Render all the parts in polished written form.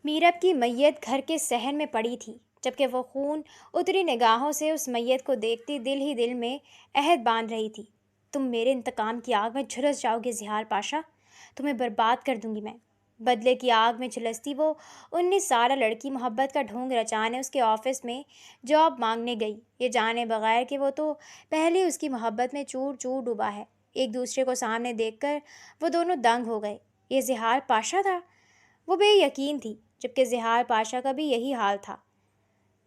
میرب کی میت گھر کے صحن میں پڑی تھی، جبکہ وہ خون اتری نگاہوں سے اس میت کو دیکھتی دل ہی دل میں عہد باندھ رہی تھی۔ تم میرے انتقام کی آگ میں جھلس جاؤ گے زحال پاشا، تمہیں برباد کر دوں گی میں۔ بدلے کی آگ میں جھلستی وہ 19 سالہ لڑکی محبت کا ڈھونگ رچانے اس کے آفس میں جاب مانگنے گئی، یہ جانے بغیر کہ وہ تو پہلے اس کی محبت میں چور چور ڈوبا ہے۔ ایک دوسرے کو سامنے دیکھ کر وہ دونوں دنگ ہو گئے۔ یہ زحال پاشا تھا؟ وہ بے یقین تھی، جبکہ زحال پاشا کا بھی یہی حال تھا۔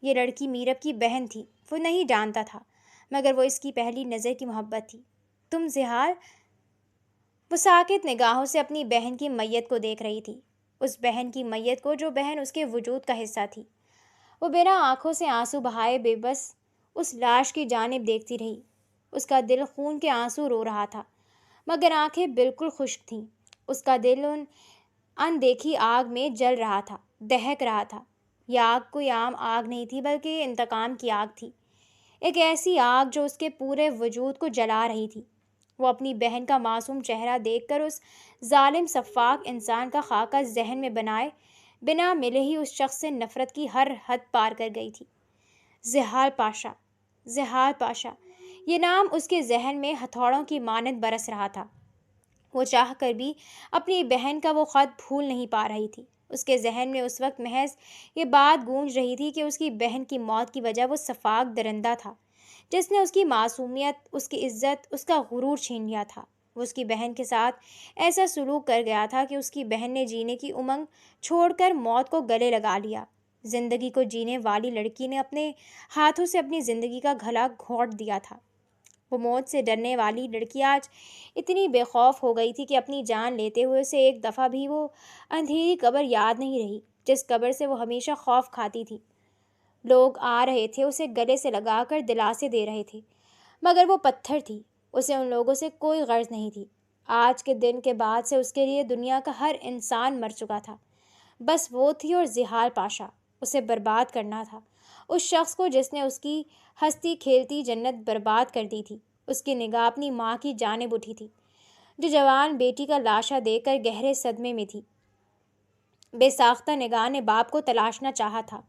یہ لڑکی میرب کی بہن تھی، وہ نہیں جانتا تھا، مگر وہ اس کی پہلی نظر کی محبت تھی۔ تم زحال؟ وہ ساکت نگاہوں سے اپنی بہن کی میت کو دیکھ رہی تھی، اس بہن کی میت کو جو بہن اس کے وجود کا حصہ تھی۔ وہ بنا آنکھوں سے آنسو بہائے بے بس اس لاش کی جانب دیکھتی رہی۔ اس کا دل خون کے آنسو رو رہا تھا، مگر آنکھیں بالکل خشک تھیں۔ اس کا دل ان دیکھی آگ میں جل رہا تھا، دہک رہا تھا۔ یہ آگ کوئی عام آگ نہیں تھی، بلکہ انتقام کی آگ تھی، ایک ایسی آگ جو اس کے پورے وجود کو جلا رہی تھی۔ وہ اپنی بہن کا معصوم چہرہ دیکھ کر اس ظالم سفاک انسان کا خاکہ ذہن میں بنائے بنا ملے ہی اس شخص سے نفرت کی ہر حد پار کر گئی تھی۔ زحال پاشا، زحال پاشا، یہ نام اس کے ذہن میں ہتھوڑوں کی مانند برس رہا تھا۔ وہ چاہ کر بھی اپنی بہن کا وہ خط بھول نہیں پا رہی تھی۔ اس کے ذہن میں اس وقت محض یہ بات گونج رہی تھی کہ اس کی بہن کی موت کی وجہ وہ سفاک درندہ تھا، جس نے اس کی معصومیت، اس کی عزت، اس کا غرور چھین لیا تھا۔ وہ اس کی بہن کے ساتھ ایسا سلوک کر گیا تھا کہ اس کی بہن نے جینے کی امنگ چھوڑ کر موت کو گلے لگا لیا۔ زندگی کو جینے والی لڑکی نے اپنے ہاتھوں سے اپنی زندگی کا گلا گھونٹ دیا تھا۔ وہ موت سے ڈرنے والی لڑکی آج اتنی بے خوف ہو گئی تھی کہ اپنی جان لیتے ہوئے اسے ایک دفعہ بھی وہ اندھیری قبر یاد نہیں رہی، جس قبر سے وہ ہمیشہ خوف کھاتی تھی۔ لوگ آ رہے تھے، اسے گلے سے لگا کر دلاسے دے رہے تھے، مگر وہ پتھر تھی، اسے ان لوگوں سے کوئی غرض نہیں تھی۔ آج کے دن کے بعد سے اس کے لیے دنیا کا ہر انسان مر چکا تھا، بس وہ تھی اور زحال پاشا۔ اسے برباد کرنا تھا، اس شخص کو جس نے اس کی ہستی کھیلتی جنت برباد کر دی تھی۔ اس کی نگاہ اپنی ماں کی جانب اٹھی تھی، جو جوان بیٹی کا لاشا دیکھ کر گہرے صدمے میں تھی۔ بے ساختہ نگاہ نے باپ کو تلاشنا چاہا تھا،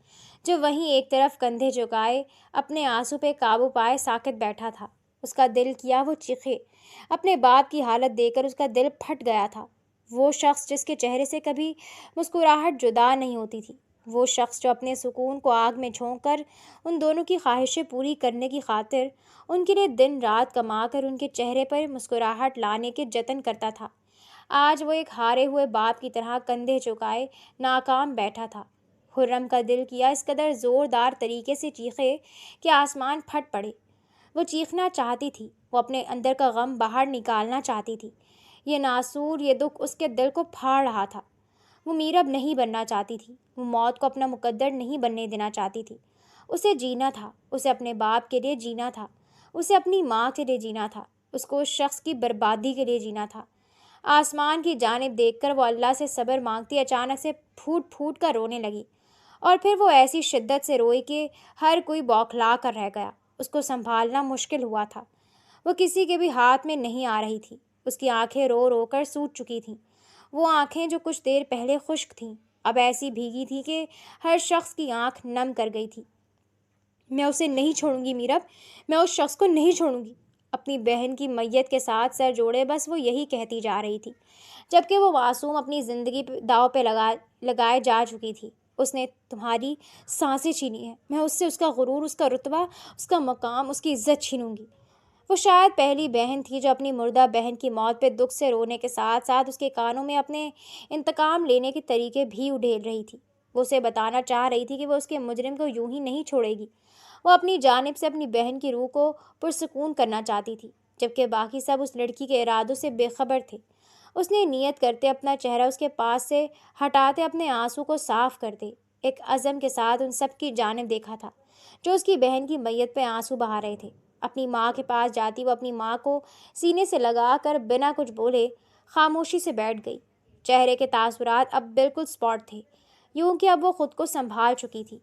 جو وہیں ایک طرف کندھے جھکائے اپنے آنسو پہ قابو پائے ساکت بیٹھا تھا۔ اس کا دل کیا وہ چیخے، اپنے باپ کی حالت دیکھ کر اس کا دل پھٹ گیا تھا۔ وہ شخص جس کے چہرے سے کبھی مسکراہٹ جدا نہیں ہوتی تھی، وہ شخص جو اپنے سکون کو آگ میں جھونک کر ان دونوں کی خواہشیں پوری کرنے کی خاطر ان کے لیے دن رات کما کر ان کے چہرے پر مسکراہٹ لانے کے جتن کرتا تھا، آج وہ ایک ہارے ہوئے باپ کی طرح کندھے جھکائے ناکام بیٹھا تھا۔ خرم کا دل کیا اس قدر زوردار طریقے سے چیخے کہ آسمان پھٹ پڑے۔ وہ چیخنا چاہتی تھی، وہ اپنے اندر کا غم باہر نکالنا چاہتی تھی۔ یہ ناسور، یہ دکھ اس کے دل کو پھاڑ رہا تھا۔ وہ میرب نہیں بننا چاہتی تھی، وہ موت کو اپنا مقدر نہیں بننے دینا چاہتی تھی۔ اسے جینا تھا، اسے اپنے باپ کے لیے جینا تھا، اسے اپنی ماں کے لیے جینا تھا، اس کو اس شخص کی بربادی کے لیے جینا تھا۔ آسمان کی جانب دیکھ کر وہ اللہ سے صبر مانگتی اچانک سے پھوٹ پھوٹ کر رونے لگی، اور پھر وہ ایسی شدت سے روئی کہ ہر کوئی بوکھلا کر رہ گیا۔ اس کو سنبھالنا مشکل ہوا تھا، وہ کسی کے بھی ہاتھ میں نہیں آ رہی تھی۔ اس کی آنکھیں رو رو کر سوج چکی تھیں، وہ آنکھیں جو کچھ دیر پہلے خشک تھیں اب ایسی بھیگی تھی کہ ہر شخص کی آنکھ نم کر گئی تھی۔ میں اسے نہیں چھوڑوں گی میرب، میں اس شخص کو نہیں چھوڑوں گی۔ اپنی بہن کی میت کے ساتھ سر جوڑے بس وہ یہی کہتی جا رہی تھی، جبکہ وہ معصوم اپنی زندگی داؤ پہ لگائے جا چکی تھی۔ اس نے تمہاری سانسیں چھینی ہیں، میں اس سے اس کا غرور، اس کا رتبہ، اس کا مقام، اس کی عزت چھینوں گی۔ وہ شاید پہلی بہن تھی جو اپنی مردہ بہن کی موت پہ دکھ سے رونے کے ساتھ ساتھ اس کے کانوں میں اپنے انتقام لینے کے طریقے بھی اڈھیل رہی تھی۔ وہ اسے بتانا چاہ رہی تھی کہ وہ اس کے مجرم کو یوں ہی نہیں چھوڑے گی۔ وہ اپنی جانب سے اپنی بہن کی روح کو پرسکون کرنا چاہتی تھی، جبکہ باقی سب اس لڑکی کے ارادوں سے بے خبر تھے۔ اس نے نیت کرتے اپنا چہرہ اس کے پاس سے ہٹاتے اپنے آنسو کو صاف کرتے ایک عزم کے ساتھ ان سب کی جانب دیکھا تھا جو اس کی بہن کی میت پہ آنسو بہا رہے تھے۔ اپنی ماں کے پاس جاتی وہ اپنی ماں کو سینے سے لگا کر بنا کچھ بولے خاموشی سے بیٹھ گئی۔ چہرے کے تاثرات اب بالکل اسپاٹ تھے، یوں کہ اب وہ خود کو سنبھال چکی تھی۔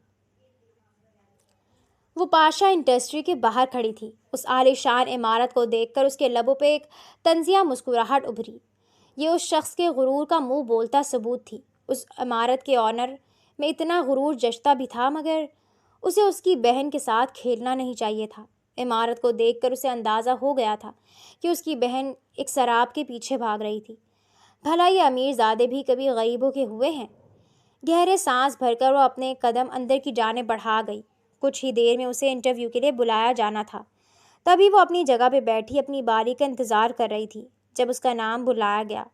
وہ پاشا انڈسٹری کے باہر کھڑی تھی، اس عالی شان عمارت کو دیکھ کر اس کے لبوں پہ ایک طنزیہ مسکراہٹ ابھری۔ یہ اس شخص کے غرور کا منہ بولتا ثبوت تھی۔ اس عمارت کے آنر میں اتنا غرور جشتا بھی تھا، مگر اسے اس کی بہن کے ساتھ کھیلنا نہیں چاہیے تھا۔ عمارت کو دیکھ کر اسے اندازہ ہو گیا تھا کہ اس کی بہن ایک سراب کے پیچھے بھاگ رہی تھی۔ بھلا یہ امیر زادے بھی کبھی غریبوں کے ہوئے ہیں؟ گہرے سانس بھر کر وہ اپنے قدم اندر کی جانب بڑھا گئی۔ کچھ ہی دیر میں اسے انٹرویو کے لیے بلایا جانا تھا۔ تبھی وہ اپنی جگہ پہ بیٹھی اپنی باری کا انتظار کر رہی تھی جب اس کا نام بلایا گیا۔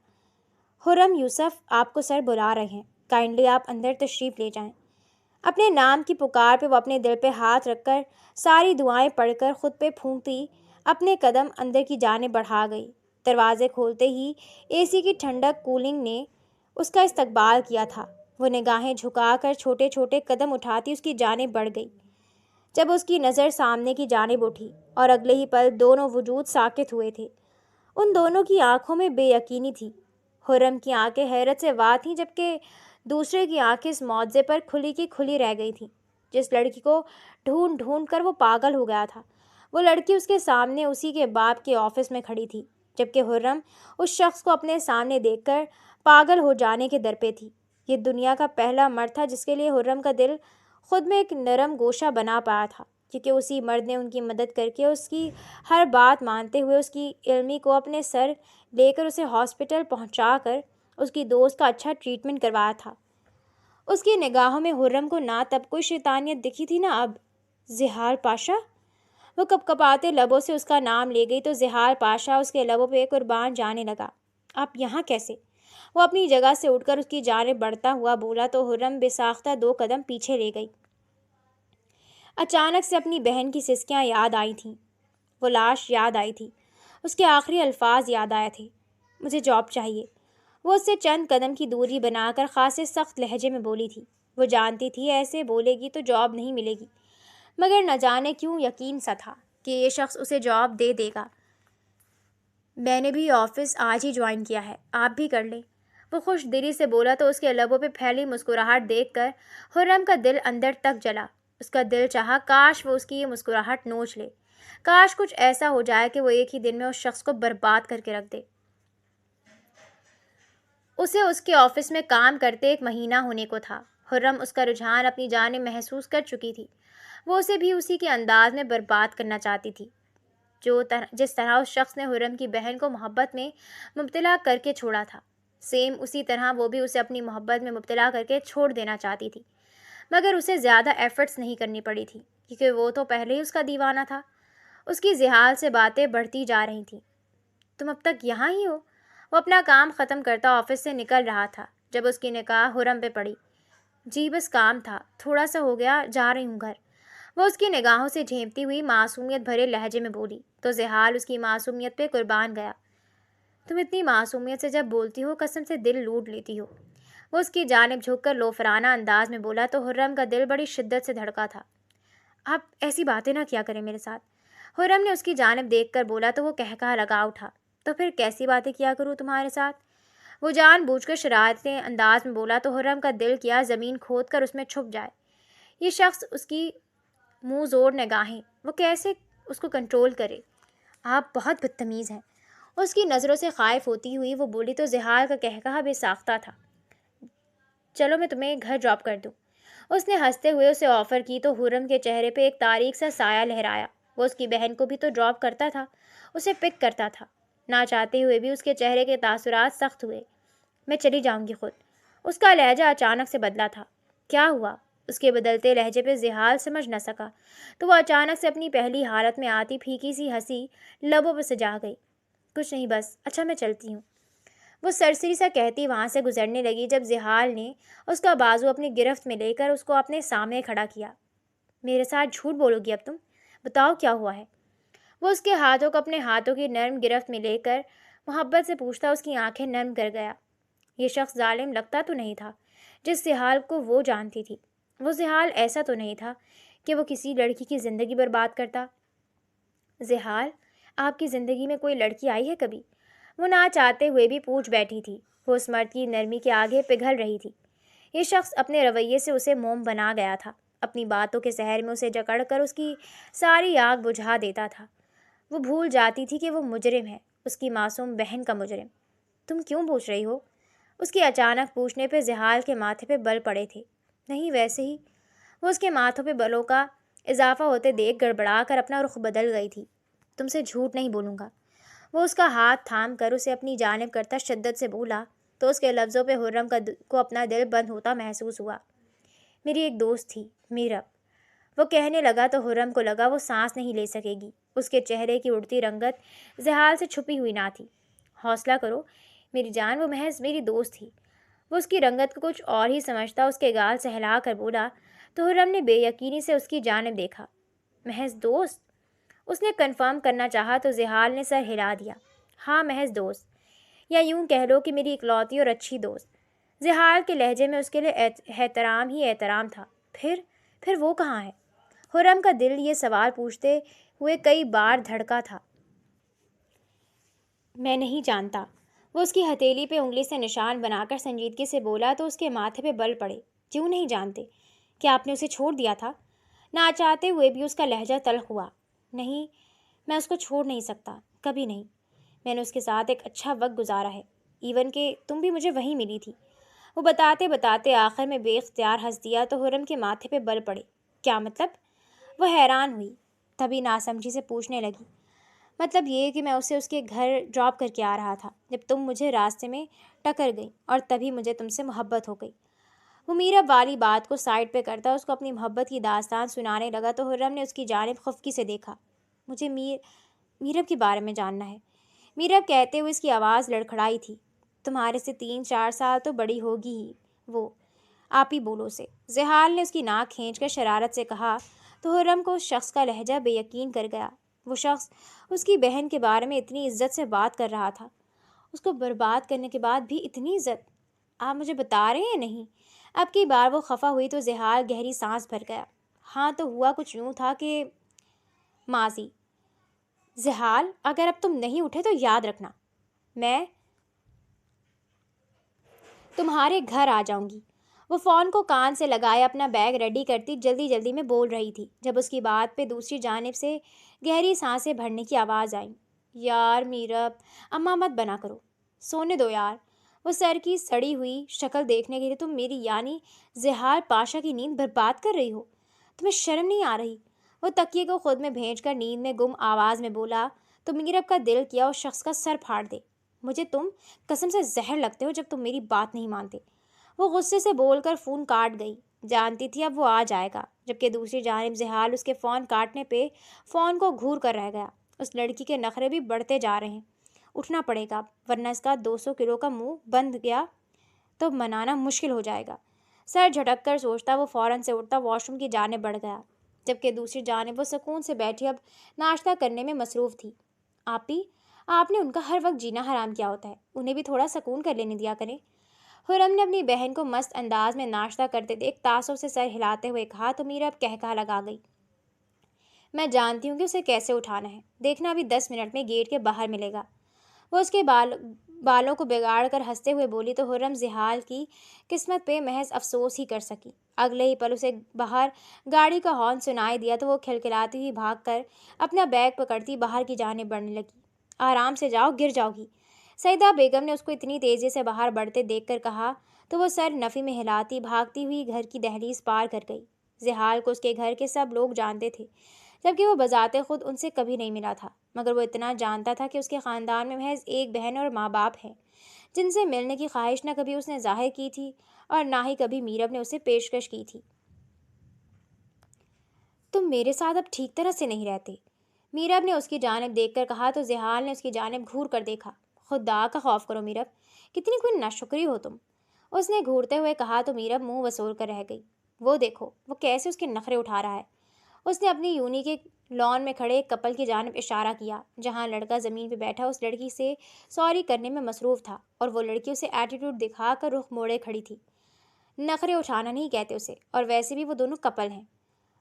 خرم یوسف، آپ کو سر بلا رہے ہیں، کائنڈلی آپ اندر تشریف لے جائیں۔ اپنے نام کی پکار پہ وہ اپنے دل پہ ہاتھ رکھ کر ساری دعائیں پڑھ کر خود پہ پھونکتی اپنے قدم اندر کی جانب بڑھا گئی۔ دروازے کھولتے ہی اے سی کی ٹھنڈک کولنگ نے اس کا استقبال کیا تھا۔ وہ نگاہیں جھکا کر چھوٹے چھوٹے قدم اٹھاتی اس کی جانب بڑھ گئی۔ جب اس کی نظر سامنے کی جانب اٹھی اور اگلے ہی پل دونوں وجود ساکت ہوئے تھے۔ ان دونوں کی آنکھوں میں بے یقینی تھی۔ خرم کی آنکھیں حیرت سے وا تھیں، جبکہ دوسرے کی آنکھیں اس معجزے پر کھلی کی کھلی رہ گئی تھیں۔ جس لڑکی کو ڈھونڈ ڈھونڈ کر وہ پاگل ہو گیا تھا، وہ لڑکی اس کے سامنے اسی کے باپ کے آفس میں کھڑی تھی، جبکہ خرم اس شخص کو اپنے سامنے دیکھ کر پاگل ہو جانے کے در پہ تھی۔ یہ دنیا کا پہلا مرد تھا جس کے لیے خرم کا دل خود میں ایک نرم گوشہ بنا پایا تھا، کیونکہ اسی مرد نے ان کی مدد کر کے، اس کی ہر بات مانتے ہوئے، اس کی علمی کو اپنے سر لے کر اسے ہاسپٹل پہنچا کر اس کی دوست کا اچھا ٹریٹمنٹ کروایا تھا۔ اس کی نگاہوں میں خرم کو نہ تب کوئی شیطانیت دکھی تھی، نہ اب۔ زحال پاشا، وہ کپ کپاتے لبوں سے اس کا نام لے گئی تو زحال پاشا اس کے لبوں پہ قربان جانے لگا۔ آپ یہاں کیسے؟ وہ اپنی جگہ سے اٹھ کر اس کی جانب بڑھتا ہوا بولا تو خرم بے ساختہ 2 قدم پیچھے لے گئی۔ اچانک سے اپنی بہن کی سسکیاں یاد آئی تھیں، وہ لاش یاد آئی تھی، اس کے آخری الفاظ یاد آئے تھے، مجھے جاب چاہیے۔ وہ اس سے چند قدم کی دوری بنا کر خاصے سخت لہجے میں بولی تھی۔ وہ جانتی تھی ایسے بولے گی تو جاب نہیں ملے گی، مگر نہ جانے کیوں یقین سا تھا کہ یہ شخص اسے جاب دے دے گا۔ میں نے بھی آفس آج ہی جوائن کیا ہے، آپ بھی کر لیں، وہ خوش دلی سے بولا تو اس کے لبوں پہ پھیلی مسکراہٹ دیکھ کر خرم کا دل اندر تک جلا۔ اس کا دل چاہا کاش وہ اس کی یہ مسکراہٹ نوچ لے، کاش کچھ ایسا ہو جائے کہ وہ ایک ہی دن میں اس شخص کو برباد کر کے رکھ دے۔ اسے اس کے آفس میں کام کرتے 1 مہینہ ہونے کو تھا۔ خرم اس کا رجحان اپنی جانب محسوس کر چکی تھی۔ وہ اسے بھی اسی کے انداز میں برباد کرنا چاہتی تھی، جس طرح اس شخص نے خرم کی بہن کو محبت میں مبتلا کر کے چھوڑا تھا، سیم اسی طرح وہ بھی اسے اپنی محبت میں مبتلا کر کے چھوڑ دینا چاہتی تھی، مگر اسے زیادہ ایفرٹس نہیں کرنی پڑی تھی، کیونکہ وہ تو پہلے ہی اس کا دیوانہ تھا۔ اس کی زحال سے باتیں بڑھتی جا رہی تھیں۔ تم اب تک یہاں ہی ہو؟ وہ اپنا کام ختم کرتا آفس سے نکل رہا تھا جب اس کی نگاہ خرم پہ پڑی۔ جی بس کام تھا، تھوڑا سا ہو گیا، جا رہی ہوں گھر، وہ اس کی نگاہوں سے جھینپتی ہوئی معصومیت بھرے لہجے میں بولی تو زحال اس کی معصومیت پہ قربان گیا۔ تم اتنی معصومیت سے جب بولتی ہو قسم سے دل لوٹ لیتی ہو، وہ اس کی جانب جھک کر لوفرانہ انداز میں بولا تو خرم کا دل بڑی شدت سے دھڑکا تھا۔ آپ ایسی باتیں نہ کیا کریں میرے ساتھ، خرم نے اس کی جانب دیکھ کر بولا تو وہ کہا لگا اٹھا۔ تو پھر کیسی باتیں کیا کروں تمہارے ساتھ؟ وہ جان بوجھ کر شرارتی انداز میں بولا تو خرم کا دل کیا زمین کھود کر اس میں چھپ جائے۔ یہ شخص، اس کی منہ زور نگاہیں، وہ کیسے اس کو کنٹرول کرے؟ آپ بہت بدتمیز ہیں، اس کی نظروں سے خائف ہوتی ہوئی وہ بولی تو زحال کا کہا بے ساختہ تھا۔ چلو میں تمہیں گھر ڈراپ کر دوں، اس نے ہنستے ہوئے اسے آفر کی تو خرم کے چہرے پہ ایک تاریک سا سایہ لہرایا۔ وہ اس کی بہن کو بھی تو ڈراپ کرتا تھا، اسے پک کرتا تھا، نہ چاہتے ہوئے بھی اس کے چہرے کے تاثرات سخت ہوئے۔ میں چلی جاؤں گی خود، اس کا لہجہ اچانک سے بدلا تھا۔ کیا ہوا؟ اس کے بدلتے لہجے پہ زحال سمجھ نہ سکا تو وہ اچانک سے اپنی پہلی حالت میں آتی پھیکی سی ہنسی لبوں پہ سجا گئی۔ کچھ نہیں بس، اچھا میں چلتی ہوں، وہ سرسری سا کہتی وہاں سے گزرنے لگی جب زحال نے اس کا بازو اپنی گرفت میں لے کر اس کو اپنے سامنے کھڑا کیا۔ میرے ساتھ جھوٹ بولو گی اب تم؟ بتاؤ کیا ہوا ہے؟ وہ اس کے ہاتھوں کو اپنے ہاتھوں کی نرم گرفت میں لے کر محبت سے پوچھتا، اس کی آنکھیں نرم کر گیا۔ یہ شخص ظالم لگتا تو نہیں تھا جس زحال کو وہ جانتی تھی، وہ زحال ایسا تو نہیں تھا کہ وہ کسی لڑکی کی زندگی برباد کرتا۔ زحال، آپ کی زندگی میں کوئی لڑکی آئی ہے کبھی؟ وہ نہ چاہتے ہوئے بھی پوچھ بیٹھی تھی۔ وہ اس مرد کی نرمی کے آگے پگھل رہی تھی۔ یہ شخص اپنے رویے سے اسے موم بنا گیا تھا، اپنی باتوں کے زہر میں اسے جکڑ کر اس کی ساری آگ بجھا دیتا تھا۔ وہ بھول جاتی تھی کہ وہ مجرم ہے، اس کی معصوم بہن کا مجرم۔ تم کیوں پوچھ رہی ہو؟ اس کے اچانک پوچھنے پہ زحال کے ماتھے پہ بل پڑے تھے۔ نہیں ویسے ہی۔ وہ اس کے ماتھوں پہ بلوں کا اضافہ ہوتے دیکھ گڑبڑا کر اپنا رخ بدل گئی تھی۔ تم سے جھوٹ نہیں بولوں گا، وہ اس کا ہاتھ تھام کر اسے اپنی جانب کرتا شدت سے بولا تو اس کے لفظوں پہ حرم کو اپنا دل بند ہوتا محسوس ہوا۔ میری ایک دوست تھی میرب، وہ کہنے لگا تو حرم کو لگا وہ سانس نہیں لے سکے گی۔ اس کے چہرے کی اڑتی رنگت زحال سے چھپی ہوئی نہ تھی۔ حوصلہ کرو میری جان، وہ محض میری دوست تھی۔ وہ اس کی رنگت کو کچھ اور ہی سمجھتا اس کے گال سہلا کر بولا تو حرم نے بے یقینی سے اس کی جانب دیکھا۔ محض دوست؟ اس نے کنفرم کرنا چاہا تو زحال نے سر ہلا دیا۔ ہاں محض دوست، یا یوں کہہ لو کہ میری اکلوتی اور اچھی دوست۔ زحال کے لہجے میں اس کے لیے احترام ہی احترام تھا۔ پھر وہ کہاں ہے؟ حرم کا دل یہ سوال پوچھتے ہوئے کئی بار دھڑکا تھا۔ میں نہیں جانتا۔ وہ اس کی ہتھیلی پہ انگلی سے نشان بنا کر سنجیدگی سے بولا تو اس کے ماتھے پہ بل پڑے۔ کیوں نہیں جانتے؟ کیا آپ نے اسے چھوڑ دیا تھا؟ نہ چاہتے ہوئے بھی اس کا لہجہ تلخ ہوا۔ نہیں، میں اس کو چھوڑ نہیں سکتا، کبھی نہیں۔ میں نے اس کے ساتھ ایک اچھا وقت گزارا ہے، ایون کہ تم بھی مجھے وہیں ملی تھی۔ وہ بتاتے بتاتے آخر میں بے اختیار ہنس دیا تو حرم کے ماتھے پہ بل پڑے۔ کیا مطلب؟ وہ حیران ہوئی، تبھی ناسمجھی سے پوچھنے لگی۔ مطلب یہ کہ میں اسے اس کے گھر ڈراپ کر کے آ رہا تھا جب تم مجھے راستے میں ٹکر گئی، اور تبھی مجھے تم سے محبت ہو گئی۔ وہ میرب والی بات کو سائڈ پہ کرتا اس کو اپنی محبت کی داستان سنانے لگا تو حرم نے اس کی جانب خفگی سے دیکھا۔ مجھے میرب کے بارے میں جاننا ہے، میرب کہتے ہوئے اس کی آواز لڑکھڑائی تھی۔ تمہارے سے 3-4 سال تو بڑی ہوگی ہی وہ، آپ ہی بولو سے، زحال نے اس کی ناک کھینچ کر شرارت سے کہا تو حرم کو اس شخص کا لہجہ بے یقین کر گیا۔ وہ شخص اس کی بہن کے بارے میں اتنی عزت سے بات کر رہا تھا، اس کو برباد کرنے کے بعد بھی اتنی عزت۔ آپ مجھے بتا رہے ہیں؟ نہیں۔ اب کی بار وہ خفا ہوئی تو زحال گہری سانس بھر گیا۔ ہاں تو ہوا کچھ یوں تھا کہ ماضی۔ زحال، اگر اب تم نہیں اٹھے تو یاد رکھنا میں تمہارے گھر آ جاؤں گی۔ وہ فون کو کان سے لگائے اپنا بیگ ریڈی کرتی جلدی جلدی میں بول رہی تھی جب اس کی بات پہ دوسری جانب سے گہری سانسیں بھرنے کی آواز آئی۔ یار میرب، اماں مت بنا کرو، سونے دو یار۔ وہ سر کی سڑی ہوئی شکل دیکھنے کے لیے تم میری یعنی زحال پاشا کی نیند برباد کر رہی ہو؟ تمہیں شرم نہیں آ رہی؟ وہ تکیے کو خود میں بھیج کر نیند میں گم آواز میں بولا تو میرب کا دل کیا اس شخص کا سر پھاڑ دے۔ مجھے تم قسم سے زہر لگتے ہو جب تم میری بات نہیں مانتے۔ وہ غصے سے بول کر فون کاٹ گئی، جانتی تھی اب وہ آ جائے گا، جبکہ دوسری جانب زحال اس کے فون کاٹنے پہ فون کو گھور کر رہ گیا۔ اس لڑکی کے نخرے بھی بڑھتے جا رہے ہیں، اٹھنا پڑے گا ورنہ اس کا 200 کلو کا منہ بند گیا تو منانا مشکل ہو جائے گا۔ سر جھٹک کر سوچتا وہ فوراً سے اٹھتا واش روم کی جانب بڑھ گیا، جبکہ دوسری جانب وہ سکون سے بیٹھی اب ناشتہ کرنے میں مصروف تھی۔ آپی، آپ نے ان کا ہر وقت جینا حرام کیا ہوتا ہے، انہیں بھی تھوڑا سکون کر لینے دیا کریں۔ حرم نے اپنی بہن کو مست انداز میں ناشتہ کرتے دیکھ تعصب سے سر ہلاتے ہوئے کہا تو میرب کہا لگا گئی۔ میں جانتی ہوں کہ اسے کیسے اٹھانا ہے، دیکھنا ابھی 10 منٹ میں گیٹ کے باہر ملے گا۔ وہ اس کے بالوں کو بگاڑ کر ہنستے ہوئے بولی تو حرم زحال کی قسمت پہ محض افسوس ہی کر سکی۔ اگلے ہی پل اسے باہر گاڑی کا ہارن سنائی دیا تو وہ کھلکھلاتی ہوئی بھاگ کر اپنا بیگ پکڑتی باہر کی جانب بڑھنے لگی۔ آرام سے جاؤ، گر جاؤ گی، سیدہ بیگم نے اس کو اتنی تیزی سے باہر بڑھتے دیکھ کر کہا تو وہ سر نفی میں ہلاتی بھاگتی ہوئی گھر کی دہلیز پار کر گئی۔ زحال کو اس کے گھر کے سب لوگ جانتے تھے، جبکہ وہ بذات خود ان سے کبھی نہیں ملا تھا، مگر وہ اتنا جانتا تھا کہ اس کے خاندان میں محض ایک بہن اور ماں باپ ہیں جن سے ملنے کی خواہش نہ کبھی اس نے ظاہر کی تھی اور نہ ہی کبھی میرب نے اسے پیشکش کی تھی۔ تم میرے ساتھ اب ٹھیک طرح سے نہیں رہتے، میرب نے اس کی جانب دیکھ کر کہا تو زحال نے اس کی جانب گھور کر دیکھا۔ خدا کا خوف کرو میرب، کتنی کوئی ناشکری ہو تم، اس نے گھورتے ہوئے کہا تو میرب منہ وسول کر رہ گئی۔ وہ دیکھو وہ کیسے اس کے نخرے اٹھا رہا ہے۔ اس نے اپنی یونی کے لان میں کھڑے ایک کپل کی جانب اشارہ کیا جہاں لڑکا زمین پہ بیٹھا اس لڑکی سے سوری کرنے میں مصروف تھا اور وہ لڑکی اسے ایٹیٹیوڈ دکھا کر رخ موڑے کھڑی تھی۔ نخرے اٹھانا نہیں کہتے اسے، اور ویسے بھی وہ دونوں کپل ہیں،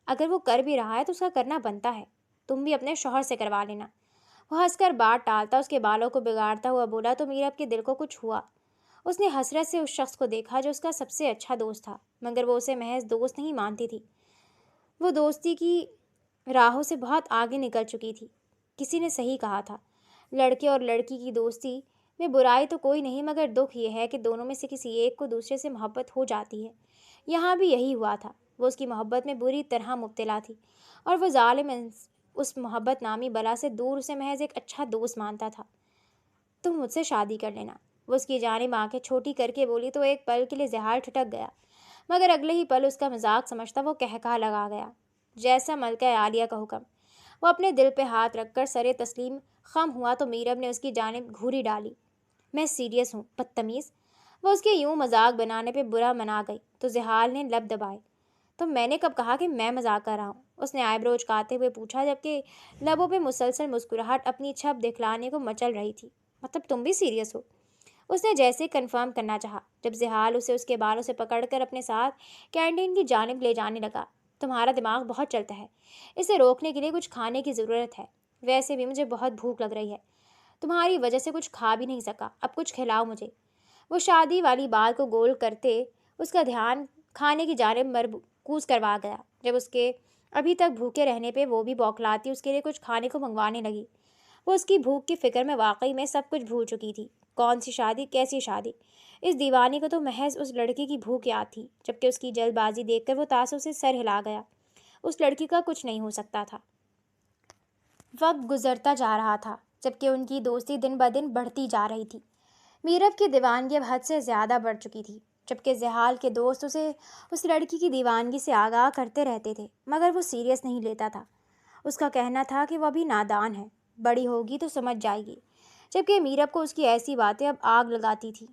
اگر وہ کر بھی رہا ہے تو اس کا کرنا بنتا ہے، تم بھی اپنے شوہر سے کروا لینا۔ وہ ہنس کر بات ٹالتا اس کے بالوں کو بگاڑتا ہوا بولا تو میرب کے دل کو کچھ ہوا۔ اس نے حسرت سے اس شخص کو دیکھا جو اس کا سب سے اچھا دوست تھا، مگر وہ اسے محض دوست نہیں مانتی تھی، وہ دوستی کی راہوں سے بہت آگے نکل چکی تھی۔ کسی نے صحیح کہا تھا، لڑکے اور لڑکی کی دوستی میں برائی تو کوئی نہیں، مگر دکھ یہ ہے کہ دونوں میں سے کسی ایک کو دوسرے سے محبت ہو جاتی ہے۔ یہاں بھی یہی ہوا تھا۔ وہ اس کی محبت میں بری طرح مبتلا تھی، اور وہ ظالم اس محبت نامی بلا سے دور اسے محض ایک اچھا دوست مانتا تھا۔ تم مجھ سے شادی کر لینا، وہ اس کی جانب آنکھیں چھوٹی کر کے بولی تو ایک پل کے لیے زحال ٹھٹک گیا، مگر اگلے ہی پل اس کا مذاق سمجھتا وہ کہکہا لگا گیا۔ جیسا ملکہ عالیہ کا حکم۔ وہ اپنے دل پہ ہاتھ رکھ کر سر تسلیم خم ہوا تو میرب نے اس کی جانب گھوری ڈالی۔ میں سیریس ہوں بدتمیز۔ وہ اس کے یوں مذاق بنانے پہ برا منا گئی تو زحال نے لب دبائے۔ تو میں نے کب کہا کہ میں مذاق کر رہا ہوں؟ اس نے آئیبرو اچکاتے ہوئے پوچھا، جبکہ لبوں پہ مسلسل مسکراہٹ اپنی چھپ دکھلانے کو مچل رہی تھی۔ مطلب تم بھی سیریس ہو؟ اس نے جیسے کنفرم کرنا چاہا جب زحال اسے اس کے بالوں سے پکڑ کر اپنے ساتھ کینٹین کی جانب لے جانے لگا۔ تمہارا دماغ بہت چلتا ہے، اسے روکنے کے لیے کچھ کھانے کی ضرورت ہے۔ ویسے بھی مجھے بہت بھوک لگ رہی ہے، تمہاری وجہ سے کچھ کھا بھی نہیں سکا، اب کچھ کھلاؤ مجھے۔ وہ شادی والی بات کو گول کرتے اس کا دھیان کھانے کی جانب مرکوز کروا گیا۔ جب اس کے ابھی تک بھوکے رہنے پہ وہ بھی بوکھلاتی اس کے لیے کچھ کھانے کو منگوانے لگی، وہ اس کی بھوک کی فکر میں واقعی میں سب کچھ بھول چکی تھی۔ کون سی شادی، کیسی شادی؟ اس دیوانی کو تو محض اس لڑکی کی بھوک یاد تھی، جبکہ اس کی جلد بازی دیکھ کر وہ تاثر سے سر ہلا گیا۔ اس لڑکی کا کچھ نہیں ہو سکتا تھا۔ وقت گزرتا جا رہا تھا، جبکہ ان کی دوستی دن بدن بڑھتی جا رہی تھی۔ میرب کی دیوانگی اب حد سے زیادہ بڑھ چکی تھی، جبکہ زحال کے دوست اسے اس لڑکی کی دیوانگی سے آگاہ کرتے رہتے تھے، مگر وہ سیریس نہیں لیتا تھا۔ اس کا کہنا تھا کہ وہ ابھی نادان ہے، بڑی ہوگی تو سمجھ جائے گی، جبکہ میرب کو اس کی ایسی باتیں اب آگ لگاتی تھی۔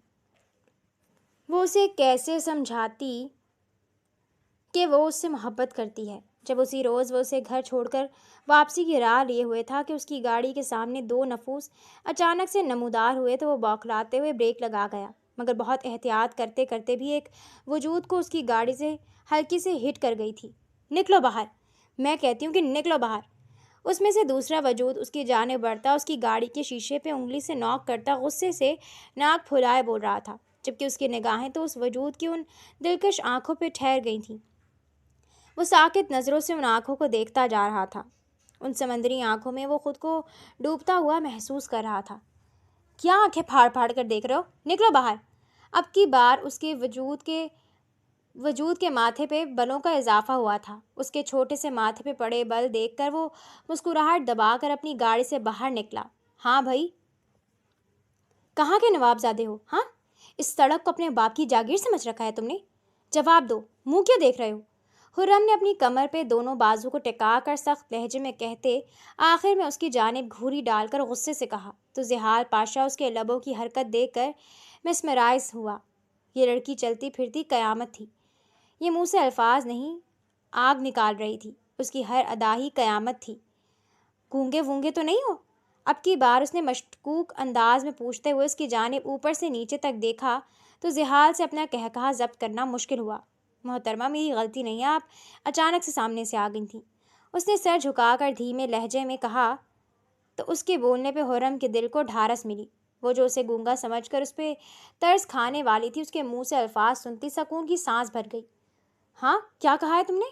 وہ اسے کیسے سمجھاتی کہ وہ اس سے محبت کرتی ہے، جب اسی روز وہ اسے گھر چھوڑ کر واپسی کی راہ لیے ہوئے تھا کہ اس کی گاڑی کے سامنے دو نفوس اچانک سے نمودار ہوئے تو وہ بوکھلاتے ہوئے بریک لگا گیا، مگر بہت احتیاط کرتے کرتے بھی ایک وجود کو اس کی گاڑی سے ہلکی سے ہٹ کر گئی تھی۔ نکلو باہر، میں کہتی ہوں کہ نکلو باہر۔ اس میں سے دوسرا وجود اس کی جانب بڑھتا، اس کی گاڑی کے شیشے پہ انگلی سے نوک کرتا غصے سے ناک پھلائے بول رہا تھا، جبکہ اس کی نگاہیں تو اس وجود کی ان دلکش آنکھوں پہ ٹھہر گئی تھیں۔ وہ ساکت نظروں سے ان آنکھوں کو دیکھتا جا رہا تھا۔ ان سمندری آنکھوں میں وہ خود کو ڈوبتا ہوا محسوس کر رہا تھا۔ کیا آنکھیں پھاڑ پھاڑ کر دیکھ رہے ہو؟ نکلو باہر۔ اب کی بار اس کے وجود کے ماتھے پہ بلوں کا اضافہ ہوا تھا۔ اس کے چھوٹے سے ماتھے پہ پڑے بل دیکھ کر وہ مسکراہٹ دبا کر اپنی گاڑی سے باہر نکلا۔ ہاں بھائی، کہاں کے نواب زادے ہو؟ ہاں، اس سڑک کو اپنے باپ کی جاگیر سمجھ رکھا ہے تم نے؟ جواب دو، منہ کیوں دیکھ رہے ہو؟ خرم نے اپنی کمر پہ دونوں بازو کو ٹکا کر سخت لہجے میں کہتے آخر میں اس کی جانب گھوری ڈال کر غصے سے کہا، تو زحال پاشا اس کے لبوں کی حرکت دیکھ کر مسمرائز ہوا۔ یہ لڑکی چلتی پھرتی قیامت تھی۔ یہ منہ سے الفاظ نہیں، آگ نکال رہی تھی، اس کی ہر ادا ہی قیامت تھی۔ گونگے وونگے تو نہیں ہو؟ اب کی بار اس نے مشکوک انداز میں پوچھتے ہوئے اس کی جانب اوپر سے نیچے تک دیکھا تو زحال سے اپنا کہکہا ضبط کرنا مشکل ہوا۔ محترمہ، میری غلطی نہیں ہے، آپ اچانک سے سامنے سے آ گئی تھیں، اس نے سر جھکا کر دھیمے لہجے میں کہا، تو اس کے بولنے پہ خرم کے دل کو ڈھارس ملی۔ وہ جو اسے گونگا سمجھ کر اس پہ ترس کھانے والی تھی، اس کے منہ سے الفاظ سنتی سکون کی سانس بھر گئی۔ ہاں، کیا کہا ہے تم نے؟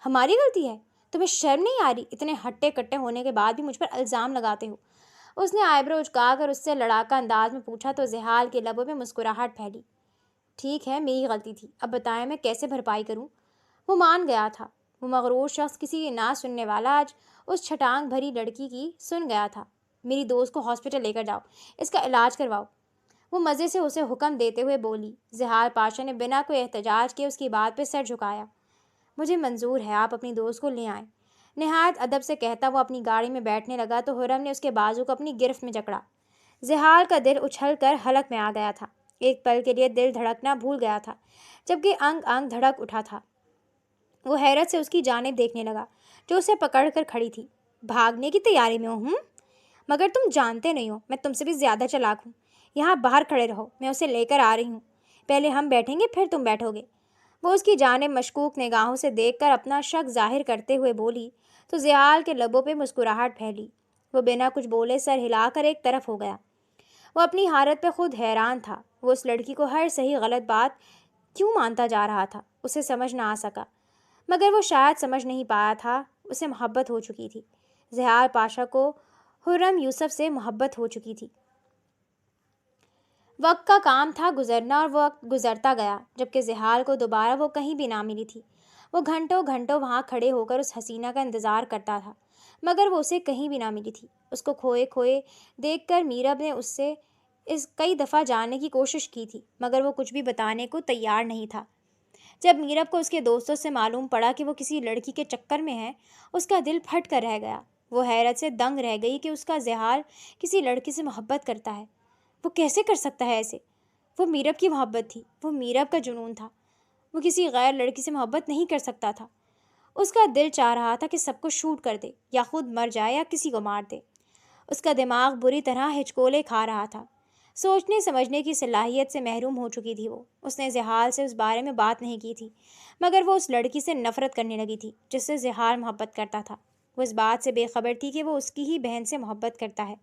ہماری غلطی ہے؟ تمہیں شرم نہیں آ رہی؟ اتنے ہٹے کٹے ہونے کے بعد بھی مجھ پر الزام لگاتے ہو؟ اس نے آئیبرو اچکا کر اس سے لڑاکا انداز میں پوچھا تو زحال کے لبوں پہ مسکراہٹ پھیلی۔ ٹھیک ہے، میری غلطی تھی، اب بتائیں میں کیسے بھرپائی کروں؟ وہ مان گیا تھا۔ وہ مغرور شخص کسی نہ سننے والا آج اس چھٹانگ بھری لڑکی کی سن گیا تھا۔ میری دوست کو ہاسپٹل لے کر جاؤ، اس کا علاج کرواؤ، وہ مزے سے اسے حکم دیتے ہوئے بولی۔ زحال پاشا نے بنا کوئی احتجاج کے اس کی بات پہ سر جھکایا۔ مجھے منظور ہے، آپ اپنی دوست کو لے آئیں۔ نہایت ادب سے کہتا وہ اپنی گاڑی میں بیٹھنے لگا تو خرم نے اس کے بازو کو اپنی گرفت میں جکڑا۔ زحال کا دل اچھل کر حلق میں آ گیا تھا۔ ایک پل کے لیے دل دھڑکنا بھول گیا تھا، جبکہ انگ انگ دھڑک اٹھا تھا۔ وہ حیرت سے اس کی جانب دیکھنے لگا جو اسے پکڑ کر کھڑی تھی۔ بھاگنے کی تیاری میں ہوں؟ مگر تم جانتے نہیں ہو میں تم سے بھی زیادہ چالاک ہوں۔ یہاں باہر کھڑے رہو، میں اسے لے کر آ رہی ہوں، پہلے ہم بیٹھیں گے پھر تم بیٹھو گے۔ وہ اس کی جانب مشکوک نگاہوں سے دیکھ کر اپنا شک ظاہر کرتے ہوئے بولی تو زحال کے لبوں پہ مسکراہٹ پھیلی۔ وہ بنا کچھ بولے سر ہلا کر ایک طرف ہو گیا۔ وہ اپنی حالت پہ خود حیران تھا۔ وہ اس لڑکی کو ہر صحیح غلط بات کیوں مانتا جا رہا تھا، اسے سمجھ نہ آ سکا، مگر وہ شاید سمجھ نہیں پایا تھا اسے محبت ہو چکی تھی۔ زحال پاشا کو خرم یوسف سے محبت ہو چکی تھی۔ وقت کا کام تھا گزرنا، اور وہ وقت گزرتا گیا جبکہ زحال کو دوبارہ وہ کہیں بھی نہ ملی تھی۔ وہ گھنٹوں گھنٹوں وہاں کھڑے ہو کر اس حسینہ کا انتظار کرتا تھا، مگر وہ اسے کہیں بھی نہ ملی تھی۔ اس کو کھوئے کھوئے دیکھ کر میرب نے اس سے کئی دفعہ جاننے کی کوشش کی تھی، مگر وہ کچھ بھی بتانے کو تیار نہیں تھا۔ جب میرب کو اس کے دوستوں سے معلوم پڑا کہ وہ کسی لڑکی کے چکر میں ہے، اس کا دل پھٹ کر رہ گیا۔ وہ حیرت سے دنگ رہ گئی کہ اس کا زحال کسی لڑکی سے محبت کرتا ہے۔ وہ کیسے کر سکتا ہے ایسے؟ وہ میرب کی محبت تھی، وہ میرب کا جنون تھا۔ وہ کسی غیر لڑکی سے محبت نہیں کر سکتا تھا۔ اس کا دل چاہ رہا تھا کہ سب کو شوٹ کر دے، یا خود مر جائے یا کسی کو مار دے۔ اس کا دماغ بری طرح ہچکولے کھا رہا تھا۔ سوچنے سمجھنے کی صلاحیت سے محروم ہو چکی تھی وہ۔ اس نے زحال سے اس بارے میں بات نہیں کی تھی، مگر وہ اس لڑکی سے نفرت کرنے لگی تھی جس سے زحال محبت کرتا تھا۔ وہ اس بات سے بے خبر تھی کہ وہ اس کی ہی بہن سے محبت کرتا ہے،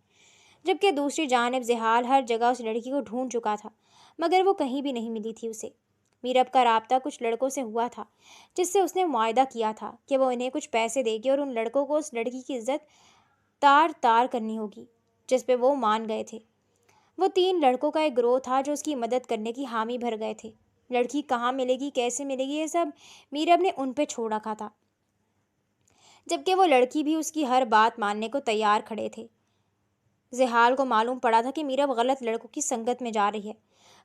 جبکہ دوسری جانب زحال ہر جگہ اس لڑکی کو ڈھونڈ چکا تھا، مگر وہ کہیں بھی نہیں ملی تھی اسے۔ میرب کا رابطہ کچھ لڑکوں سے ہوا تھا جس سے اس نے معاہدہ کیا تھا کہ وہ انہیں کچھ پیسے دے گی اور ان لڑکوں کو اس لڑکی کی عزت تار تار کرنی ہوگی، جس پہ وہ مان گئے تھے۔ وہ 3 لڑکوں کا ایک گروہ تھا جو اس کی مدد کرنے کی حامی بھر گئے تھے۔ لڑکی کہاں ملے گی، کیسے ملے گی، یہ سب میرب نے ان پہ چھوڑ رکھا تھا، جبکہ وہ لڑکی بھی اس کی ہر بات ماننے کو تیار کھڑے تھے۔ زحال کو معلوم پڑا تھا کہ میرب غلط لڑکوں کی سنگت میں جا رہی ہے۔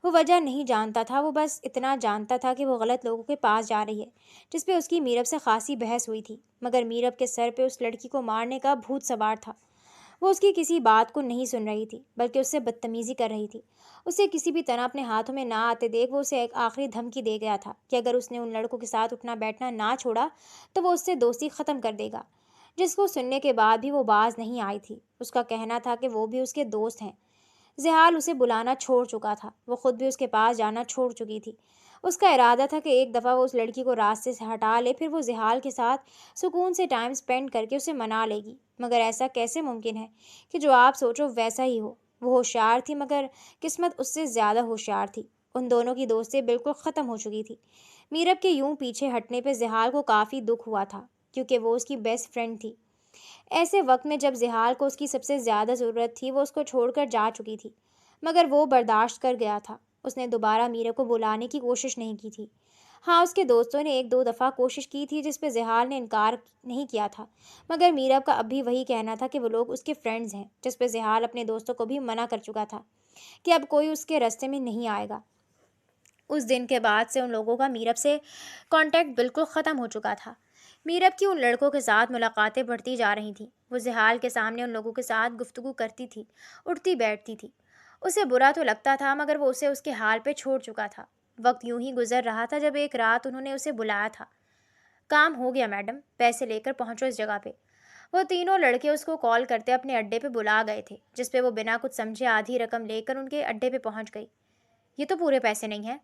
وہ وجہ نہیں جانتا تھا، وہ بس اتنا جانتا تھا کہ وہ غلط لوگوں کے پاس جا رہی ہے، جس پہ اس کی میرب سے خاصی بحث ہوئی تھی۔ مگر میرب کے سر پہ اس لڑکی کو مارنے کا بھوت سوار تھا۔ وہ اس کی کسی بات کو نہیں سن رہی تھی، بلکہ اس سے بدتمیزی کر رہی تھی۔ اسے کسی بھی طرح اپنے ہاتھوں میں نہ آتے دیکھ وہ اسے ایک آخری دھمکی دے گیا تھا کہ اگر اس نے ان لڑکوں کے ساتھ اٹھنا بیٹھنا نہ چھوڑا تو وہ اس سے دوستی ختم کر دے گا، جس کو سننے کے بعد بھی وہ باز نہیں آئی تھی۔ اس کا کہنا تھا کہ وہ بھی اس کے دوست ہیں۔ زحال اسے بلانا چھوڑ چکا تھا، وہ خود بھی اس کے پاس جانا چھوڑ چکی تھی۔ اس کا ارادہ تھا کہ ایک دفعہ وہ اس لڑکی کو راستے سے ہٹا لے، پھر وہ زحال کے ساتھ سکون سے ٹائم سپینڈ کر کے اسے منا لے گی۔ مگر ایسا کیسے ممکن ہے کہ جو آپ سوچو ویسا ہی ہو؟ وہ ہوشیار تھی، مگر قسمت اس سے زیادہ ہوشیار تھی۔ ان دونوں کی دوستی بالکل ختم ہو چکی تھی۔ میرب کے یوں پیچھے ہٹنے پہ زحال کو کافی دکھ ہوا تھا، کیونکہ وہ اس کی بیسٹ فرینڈ تھی۔ ایسے وقت میں جب زحال کو اس کی سب سے زیادہ ضرورت تھی، وہ اس کو چھوڑ کر جا چکی تھی، مگر وہ برداشت کر گیا تھا۔ اس نے دوبارہ میرب کو بلانے کی کوشش نہیں کی تھی۔ ہاں، اس کے دوستوں نے 1-2 دفعہ کوشش کی تھی جس پہ زحال نے انکار نہیں کیا تھا، مگر میرب کا اب بھی وہی کہنا تھا کہ وہ لوگ اس کے فرینڈز ہیں، جس پہ زحال اپنے دوستوں کو بھی منع کر چکا تھا کہ اب کوئی اس کے راستے میں نہیں آئے گا۔ اس دن کے بعد سے ان لوگوں کا میرب سے کانٹیکٹ بالکل ختم ہو چکا تھا۔ میرب کی ان لڑکوں کے ساتھ ملاقاتیں بڑھتی جا رہی تھیں۔ وہ زحال کے سامنے ان لوگوں کے ساتھ گفتگو کرتی تھی، اٹھتی بیٹھتی تھی۔ اسے برا تو لگتا تھا، مگر وہ اسے اس کے حال پہ چھوڑ چکا تھا۔ وقت یوں ہی گزر رہا تھا جب ایک رات انہوں نے اسے بلایا تھا۔ کام ہو گیا میڈم، پیسے لے کر پہنچو اس جگہ پہ۔ وہ تینوں لڑکے اس کو کال کرتے اپنے اڈے پہ بلا گئے تھے، جس پہ وہ بنا کچھ سمجھے آدھی رقم لے کر ان کے اڈے پہ پہنچ گئی۔ یہ تو پورے پیسے نہیں ہیں،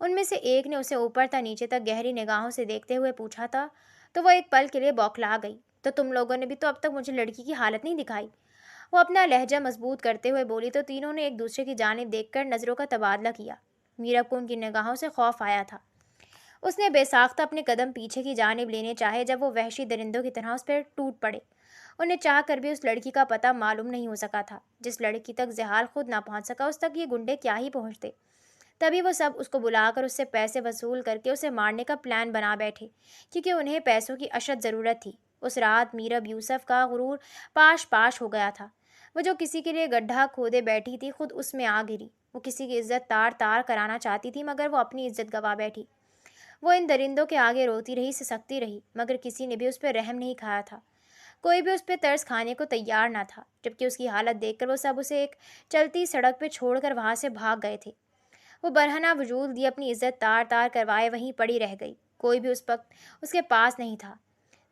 ان میں سے ایک نے اسے اوپر تا نیچے تک گہری نگاہوں سے دیکھتے ہوئے پوچھا تھا۔ تو وہ ایک پل کے لیے بوکھلا گئی۔ تو تم لوگوں نے بھی تو اب تک مجھے لڑکی کی حالت نہیں دکھائی۔ وہ اپنا لہجہ مضبوط کرتے ہوئے بولی تو تینوں نے ایک دوسرے کی جانب دیکھ کر نظروں کا تبادلہ کیا۔ میرب کو ان کی نگاہوں سے خوف آیا تھا۔ اس نے بے ساختہ اپنے قدم پیچھے کی جانب لینے چاہے جب وہ وحشی درندوں کی طرح اس پر ٹوٹ پڑے۔ انہیں چاہ کر بھی اس لڑکی کا پتہ معلوم نہیں ہو سکا تھا۔ جس لڑکی تک زحال خود نہ پہنچ سکا، اس تک یہ گنڈے کیا ہی پہنچتے۔ تبھی وہ سب اس کو بلا کر اس سے پیسے وصول کر کے اسے مارنے کا پلان بنا بیٹھے، کیونکہ انہیں پیسوں کی اشد ضرورت تھی۔ اس رات میرب یوسف کا غرور پاش پاش ہو گیا تھا۔ وہ جو کسی کے لیے گڈھا کھودے بیٹھی تھی، خود اس میں آ گری۔ وہ کسی کی عزت تار تار کرانا چاہتی تھی، مگر وہ اپنی عزت گوا بیٹھی۔ وہ ان درندوں کے آگے روتی رہی، سسکتی رہی، مگر کسی نے بھی اس پہ رحم نہیں کھایا تھا۔ کوئی بھی اس پہ ترس کھانے کو تیار نہ تھا، جبکہ اس کی حالت دیکھ کر وہ سب اسے ایک چلتی سڑک پہ چھوڑ کر وہاں سے بھاگ گئے تھے۔ وہ برہنہ وجود دی اپنی عزت تار تار کروائے وہیں پڑی رہ گئی۔ کوئی بھی اس وقت اس کے پاس نہیں تھا۔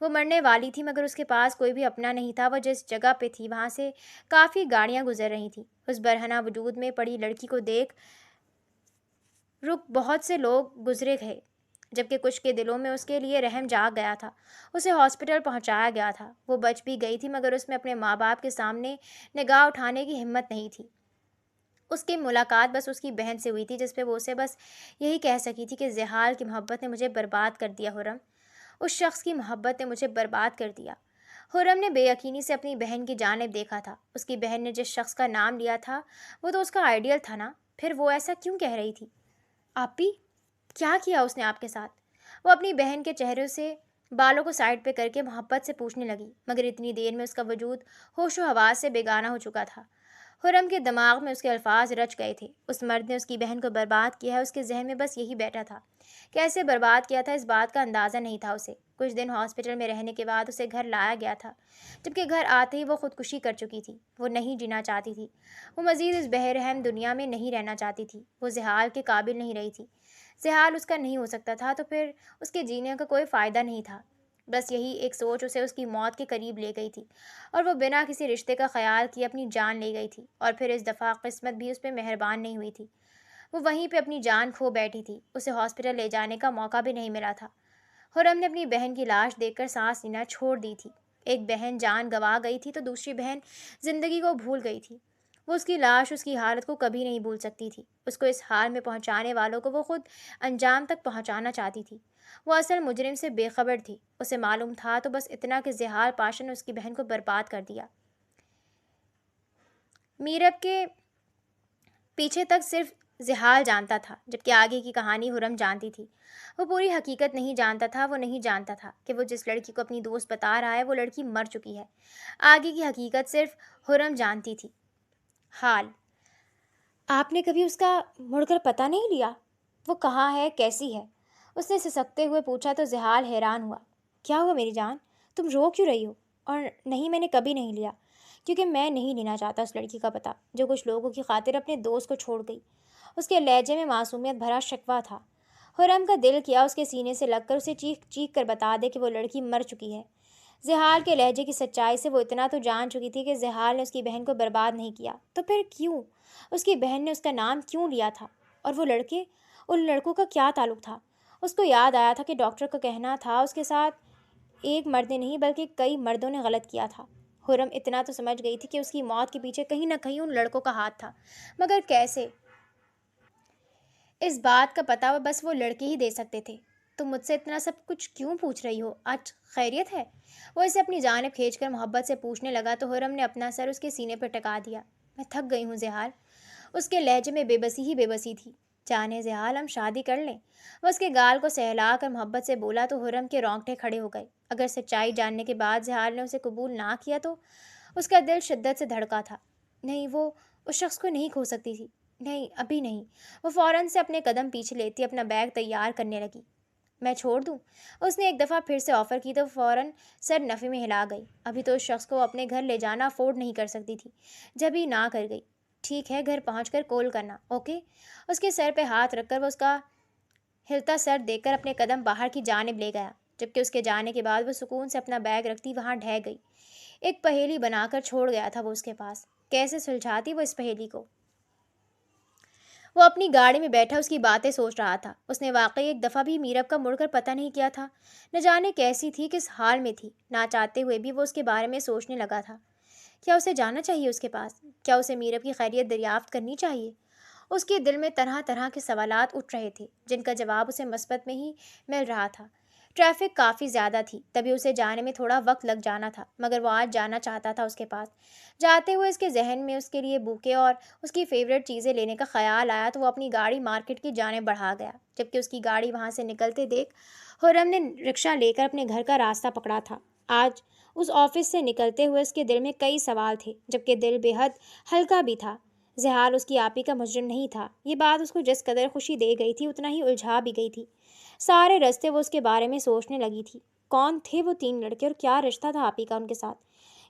وہ مرنے والی تھی، مگر اس کے پاس کوئی بھی اپنا نہیں تھا۔ وہ جس جگہ پہ تھی وہاں سے کافی گاڑیاں گزر رہی تھیں۔ اس برہنہ وجود میں پڑی لڑکی کو دیکھ رک بہت سے لوگ گزرے گئے، جبکہ کچھ کے دلوں میں اس کے لیے رحم جاگ گیا تھا۔ اسے ہاسپٹل پہنچایا گیا تھا۔ وہ بچ بھی گئی تھی، مگر اس میں اپنے ماں باپ کے سامنے نگاہ اٹھانے کی ہمت نہیں تھی۔ اس کی ملاقات بس اس کی بہن سے ہوئی تھی، جس پہ وہ اسے بس یہی کہہ سکی تھی کہ زحال کی محبت نے مجھے برباد کر دیا حرم، اس شخص کی محبت نے مجھے برباد کر دیا۔ حرم نے بے یقینی سے اپنی بہن کی جانب دیکھا تھا۔ اس کی بہن نے جس شخص کا نام لیا تھا وہ تو اس کا آئیڈیل تھا نا، پھر وہ ایسا کیوں کہہ رہی تھی؟ آپی، کیا کیا اس نے آپ کے ساتھ؟ وہ اپنی بہن کے چہرے سے بالوں کو سائڈ پہ کر کے محبت سے پوچھنے لگی، مگر اتنی دیر میں اس کا وجود ہوش و حواس سے بیگانہ ہو چکا تھا۔ خرم کے دماغ میں اس کے الفاظ رچ گئے تھے، اس مرد نے اس کی بہن کو برباد کیا ہے، اس کے ذہن میں بس یہی بیٹھا تھا۔ کیسے برباد کیا تھا اس بات کا اندازہ نہیں تھا اسے۔ کچھ دن ہاسپٹل میں رہنے کے بعد اسے گھر لایا گیا تھا، جبکہ گھر آتے ہی وہ خودکشی کر چکی تھی۔ وہ نہیں جینا چاہتی تھی، وہ مزید اس بے رحم دنیا میں نہیں رہنا چاہتی تھی، وہ زحال کے قابل نہیں رہی تھی۔ زحال اس کا نہیں ہو سکتا تھا تو پھر اس کے جینے کا کوئی فائدہ نہیں تھا۔ بس یہی ایک سوچ اسے اس کی موت کے قریب لے گئی تھی، اور وہ بنا کسی رشتے کا خیال کیے اپنی جان لے گئی تھی۔ اور پھر اس دفعہ قسمت بھی اس پہ مہربان نہیں ہوئی تھی، وہ وہیں پہ اپنی جان کھو بیٹھی تھی، اسے ہاسپٹل لے جانے کا موقع بھی نہیں ملا تھا۔ خرم نے اپنی بہن کی لاش دیکھ کر سانس لینا چھوڑ دی تھی۔ ایک بہن جان گنوا گئی تھی تو دوسری بہن زندگی کو بھول گئی تھی۔ وہ اس کی لاش، اس کی حالت کو کبھی نہیں بھول سکتی تھی۔ اس کو اس حال میں پہنچانے والوں کو وہ خود انجام تک پہنچانا چاہتی تھی۔ وہ اصل مجرم سے بے خبر تھی، اسے معلوم تھا تو بس اتنا کہ زحال پاشا نے اس کی بہن کو برباد کر دیا۔ میرب کے پیچھے تک صرف زحال جانتا تھا، جبکہ آگے کی کہانی خرم جانتی تھی۔ وہ پوری حقیقت نہیں جانتا تھا، وہ نہیں جانتا تھا کہ وہ جس لڑکی کو اپنی دوست بتا رہا ہے وہ لڑکی مر چکی ہے۔ آگے کی حقیقت صرف خرم جانتی تھی۔ حال، آپ نے کبھی اس کا مڑ کر پتہ نہیں لیا؟ وہ کہاں ہے، کیسی ہے؟ اس نے سسکتے ہوئے پوچھا تو زحال حیران ہوا۔ کیا ہوا میری جان، تم رو کیوں رہی ہو؟ اور نہیں، میں نے کبھی نہیں لیا، کیونکہ میں نہیں لینا چاہتا اس لڑکی کا پتہ جو کچھ لوگوں کی خاطر اپنے دوست کو چھوڑ گئی۔ اس کے لہجے میں معصومیت بھرا شکوہ تھا۔ خرم کا دل کیا اس کے سینے سے لگ کر اسے چیخ چیخ کر بتا دے کہ وہ لڑکی مر چکی ہے۔ زحال کے لہجے کی سچائی سے وہ اتنا تو جان چکی تھی کہ زحال نے اس کی بہن کو برباد نہیں کیا تو پھر کیوں؟ اس کی بہن نے اس کا نام کیوں لیا تھا؟ اور وہ لڑکے، ان لڑکوں کا کیا تعلق تھا؟ اس کو یاد آیا تھا کہ ڈاکٹر کا کہنا تھا اس کے ساتھ ایک مرد نے نہیں بلکہ کئی مردوں نے غلط کیا تھا۔ خرم اتنا تو سمجھ گئی تھی کہ اس کی موت کے پیچھے کہیں نہ کہیں ان لڑکوں کا ہاتھ تھا، مگر کیسے؟ اس بات کا پتہ بس وہ لڑکے ہی دے سکتے تھے۔ تم مجھ سے اتنا سب کچھ کیوں پوچھ رہی ہو؟ آج خیریت ہے؟ وہ اسے اپنی جانب کھینچ کر محبت سے پوچھنے لگا تو خرم نے اپنا سر اس کے سینے پر ٹکا دیا۔ میں تھک گئی ہوں زحال۔ اس کے لہجے میں بے بسی ہی بے بسی تھی۔ جانے زحال، ہم شادی کر لیں؟ وہ اس کے گال کو سہلا کر محبت سے بولا تو خرم کے رونگٹے کھڑے ہو گئے۔ اگر سچائی جاننے کے بعد زحال نے اسے قبول نہ کیا تو اس کا دل شدت سے دھڑکا تھا۔ نہیں، وہ اس شخص کو نہیں کھو سکتی تھی، نہیں، ابھی نہیں۔ وہ فوراً سے اپنے قدم پیچھے لیتی اپنا بیگ تیار کرنے لگی۔ میں چھوڑ دوں؟ اس نے ایک دفعہ پھر سے آفر کی تو فوراً سر نفی میں ہلا گئی۔ ابھی تو اس شخص کو اپنے گھر لے جانا افورڈ نہیں کر سکتی تھی، جب ہی نہ کر گئی۔ ٹھیک ہے، گھر پہنچ کر کال کرنا، اوکے؟ اس کے سر پہ ہاتھ رکھ کر وہ اس کا ہلتا سر دیکھ کر اپنے قدم باہر کی جانب لے گیا، جبکہ اس کے جانے کے بعد وہ سکون سے اپنا بیگ رکھتی وہاں ڈھہ گئی۔ ایک پہیلی بنا کر چھوڑ گیا تھا وہ اس کے پاس، کیسے سلجھاتی وہ اس پہیلی کو؟ وہ اپنی گاڑی میں بیٹھا اس کی باتیں سوچ رہا تھا۔ اس نے واقعی ایک دفعہ بھی میرب کا مڑ کر پتہ نہیں کیا تھا، نہ جانے کیسی تھی، کس حال میں تھی۔ نہ چاہتے ہوئے بھی وہ اس کے بارے میں سوچنے لگا تھا۔ کیا اسے جانا چاہیے اس کے پاس؟ کیا اسے میرب کی خیریت دریافت کرنی چاہیے؟ اس کے دل میں طرح طرح کے سوالات اٹھ رہے تھے جن کا جواب اسے مثبت میں ہی مل رہا تھا۔ ٹریفک کافی زیادہ تھی، تبھی اسے جانے میں تھوڑا وقت لگ جانا تھا، مگر وہ آج جانا چاہتا تھا اس کے پاس۔ جاتے ہوئے اس کے ذہن میں اس کے لیے بوکے اور اس کی فیوریٹ چیزیں لینے کا خیال آیا تو وہ اپنی گاڑی مارکیٹ کی جانب بڑھا گیا، جبکہ اس کی گاڑی وہاں سے نکلتے دیکھ خرم نے رکشہ لے کر اپنے گھر کا راستہ پکڑا تھا۔ آج اس آفس سے نکلتے ہوئے اس کے دل میں کئی سوال تھے، جبکہ دل بے حد ہلکا بھی تھا۔ زحال اس کی آپی کا مجرم نہیں تھا، یہ بات اس کو جس قدر خوشی دے گئی تھی اتنا ہی الجھا بھی گئی تھی۔ سارے رستے وہ اس کے بارے میں سوچنے لگی تھی، کون تھے وہ 3 لڑکے اور کیا رشتہ تھا آپی کا ان کے ساتھ؟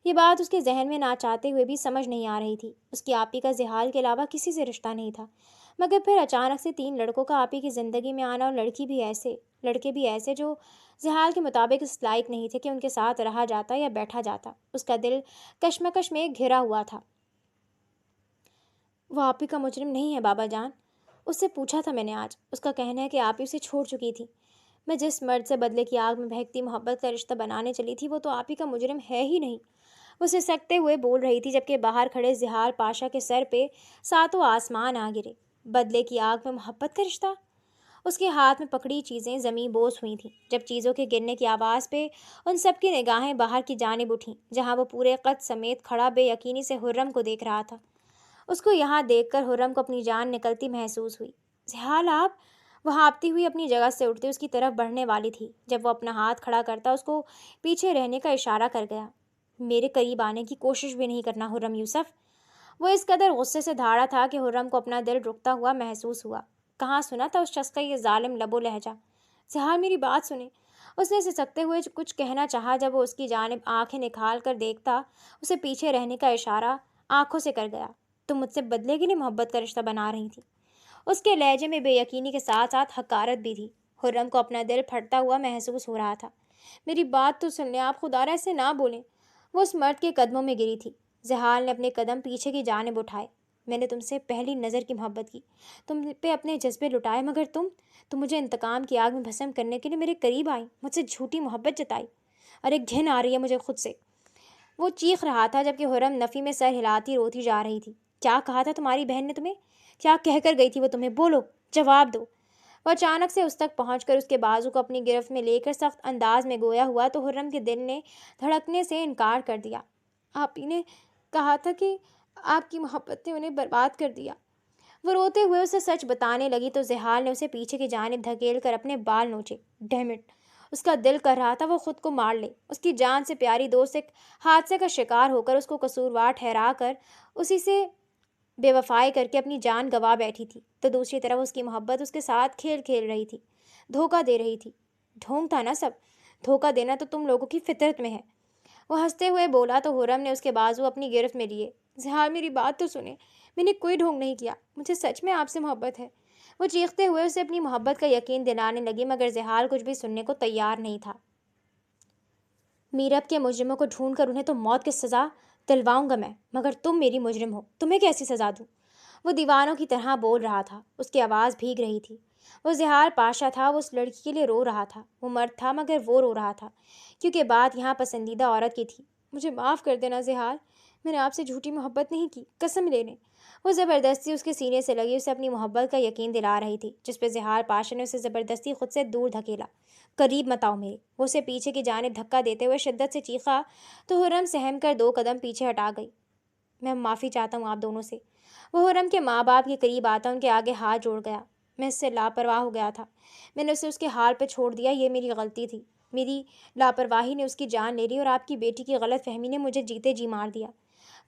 یہ بات اس کے ذہن میں نہ چاہتے ہوئے بھی سمجھ نہیں آ رہی تھی۔ اس کی آپی کا زحال کے علاوہ کسی سے رشتہ نہیں تھا، مگر پھر اچانک سے 3 لڑکوں کا آپی کی زندگی میں آنا، اور لڑکے بھی ایسے جو زحال کے مطابق اس لائق نہیں تھے کہ ان کے ساتھ رہا جاتا یا بیٹھا جاتا۔ اس کا دل کشمکش میں گھرا ہوا تھا۔ وہ آپی کا مجرم نہیں ہے بابا جان، اس سے پوچھا تھا میں نے آج، اس کا کہنا ہے کہ آپی اسے چھوڑ چکی تھی۔ میں جس مرد سے بدلے کی آگ میں بہکتی محبت کا رشتہ بنانے چلی تھی وہ تو آپی کا مجرم ہے ہی نہیں۔ وہ سسکتے ہوئے بول رہی تھی، جبکہ باہر کھڑے زحال پاشا کے سر پہ ساتوں آسمان آ گرے۔ بدلے کی آگ میں محبت کا رشتہ؟ اس کے ہاتھ میں پکڑی چیزیں زمیں بوس ہوئی تھیں، جب چیزوں کے گرنے کی آواز پہ ان سب کی نگاہیں باہر کی جانب اٹھیں، جہاں وہ پورے قد سمیت کھڑا بے یقینی سے خرم کو دیکھ رہا تھا۔ اس کو یہاں دیکھ کر حرم کو اپنی جان نکلتی محسوس ہوئی۔ زحال آپ؟ وہ ہانپتی ہوئی اپنی جگہ سے اٹھتی اس کی طرف بڑھنے والی تھی جب وہ اپنا ہاتھ کھڑا کرتا اس کو پیچھے رہنے کا اشارہ کر گیا۔ میرے قریب آنے کی کوشش بھی نہیں کرنا حرم یوسف۔ وہ اس قدر غصے سے دھاڑا تھا کہ حرم کو اپنا دل رکتا ہوا محسوس ہوا۔ کہاں سنا تھا اس شخص کا یہ ظالم لب و لہجہ؟ زحال میری بات سنیں۔ اس نے سسکتے ہوئے کچھ کہنا چاہا جب وہ اس کی جانب آنکھیں نکھال کر دیکھتا اسے پیچھے رہنے کا اشارہ آنکھوں سے کر گیا۔ تم مجھ سے بدلے کے لیے محبت کا رشتہ بنا رہی تھی۔ اس کے لہجے میں بے یقینی کے ساتھ ساتھ حقارت بھی تھی۔ حرم کو اپنا دل پھٹتا ہوا محسوس ہو رہا تھا۔ میری بات تو سن لیں، آپ خدا را ایسے نہ بولیں۔ وہ اس مرد کے قدموں میں گری تھی۔ زحال نے اپنے قدم پیچھے کی جانب اٹھائے۔ میں نے تم سے پہلی نظر کی محبت کی، تم پہ اپنے جذبے لٹائے، مگر تم مجھے انتقام کی آگ میں بھسم کرنے کے لیے میرے قریب آئی، مجھ سے جھوٹی محبت جتائی۔ ارے گھن آ رہی ہے مجھے خود سے، وہ چیخ رہا تھا جبکہ حرم نفی میں سر ہلاتی روتی جا رہی تھی۔ کیا کہا تھا تمہاری بہن نے تمہیں؟ کیا کہہ کر گئی تھی وہ تمہیں؟ بولو، جواب دو۔ وہ اچانک سے اس تک پہنچ کر اس کے بازو کو اپنی گرفت میں لے کر سخت انداز میں گویا ہوا تو حرم کے دل نے دھڑکنے سے انکار کر دیا۔ آپ ہی نے کہا تھا کہ آپ کی محبت نے انہیں برباد کر دیا۔ وہ روتے ہوئے اسے سچ بتانے لگی تو زحال نے اسے پیچھے کی جانب دھکیل کر اپنے بال نوچے۔ Dam it! اس کا دل کر رہا تھا وہ خود کو مار لے۔ اس کی جان سے پیاری دوست ایک حادثے کا شکار ہو کر اس کو قصوروار ٹھہرا کر اسی سے بے وفائی کر کے اپنی جان گنوا بیٹھی تھی، تو دوسری طرف اس کی محبت اس کے ساتھ کھیل کھیل رہی تھی، دھوکہ دے رہی تھی۔ ڈھونگ تھا نا سب؟ دھوکہ دینا تو تم لوگوں کی فطرت میں ہے۔ وہ ہنستے ہوئے بولا تو حرم نے اس کے بازو اپنی گرفت میں لیے۔ زحال میری بات تو سنیں، میں نے کوئی ڈھونگ نہیں کیا، مجھے سچ میں آپ سے محبت ہے۔ وہ چیختے ہوئے اسے اپنی محبت کا یقین دلانے لگی مگر زحال کچھ بھی سننے کو تیار نہیں تھا۔ میرب کے مجرموں کو ڈھونڈ کر انہیں تو موت کی سزا دلواؤں گا میں، مگر تم میری مجرم ہو، تمہیں کیسی سزا دوں؟ وہ دیوانوں کی طرح بول رہا تھا، اس کی آواز بھیگ رہی تھی۔ وہ زحال پاشا تھا، وہ اس لڑکی کے لیے رو رہا تھا۔ وہ مرد تھا مگر وہ رو رہا تھا کیونکہ بات یہاں پسندیدہ عورت کی تھی۔ مجھے معاف کر دینا زحال، میں نے آپ سے جھوٹی محبت نہیں کی، قسم لے لیں۔ وہ زبردستی اس کے سینے سے لگی اسے اپنی محبت کا یقین دلا رہی تھی، جس پہ زحال پاشا نے اسے زبردستی خود سے دور دھکیلا۔ قریب مت آؤ میرے، وہ اسے پیچھے کی جانب دھکا دیتے ہوئے شدت سے چیخا تو حرم سہم کر 2 قدم پیچھے ہٹا گئی۔ میں معافی چاہتا ہوں آپ دونوں سے۔ وہ حرم کے ماں باپ کے قریب آتا ان کے آگے ہاتھ جوڑ گیا۔ میں اس سے لاپرواہ ہو گیا تھا، میں نے اسے اس کے حال پہ چھوڑ دیا، یہ میری غلطی تھی۔ میری لاپرواہی نے اس کی جان لے لی اور آپ کی بیٹی کی غلط فہمی نے مجھے جیتے جی مار دیا۔